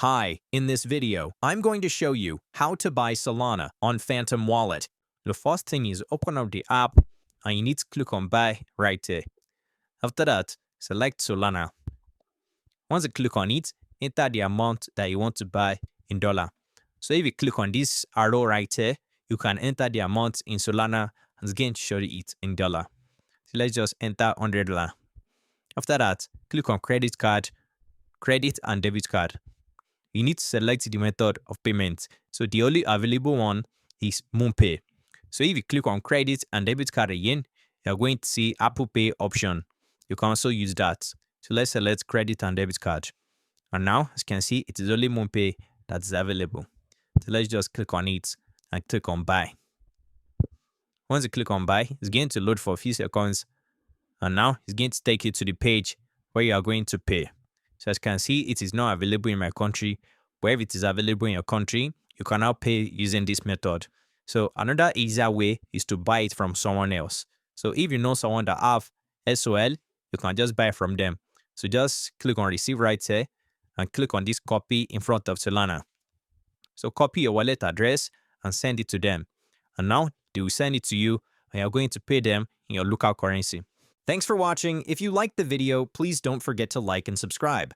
Hi, in this video, I'm going to show you how to buy Solana on Phantom Wallet. The first thing is open up the app and you need to click on buy right here. After that, select Solana. Once you click on it, enter the amount that you want to buy in dollar. So if you click on this arrow right here, you can enter the amount in Solana and it's going to show you it in dollar. So let's just enter $100. After that, click on credit card, credit and debit card. You need to select the method of payment. So the only available one is MoonPay. So if you click on credit and debit card again, you're going to see Apple Pay option. You can also use that. So let's select credit and debit card. And now, as you can see, it is only MoonPay that's available. So let's just click on it and click on buy. Once you click on buy, it's going to load for a few seconds. And now it's going to take you to the page where you are going to pay. So as you can see, it is not available in my country, but if it is available in your country, you can now pay using this method. So another easier way is to buy it from someone else. So if you know someone that have SOL, you can just buy from them. So just click on receive right here and click on this copy in front of Solana. So copy your wallet address and send it to them. And now they will send it to you and you're going to pay them in your local currency. Thanks for watching. If you liked the video, please don't forget to like and subscribe.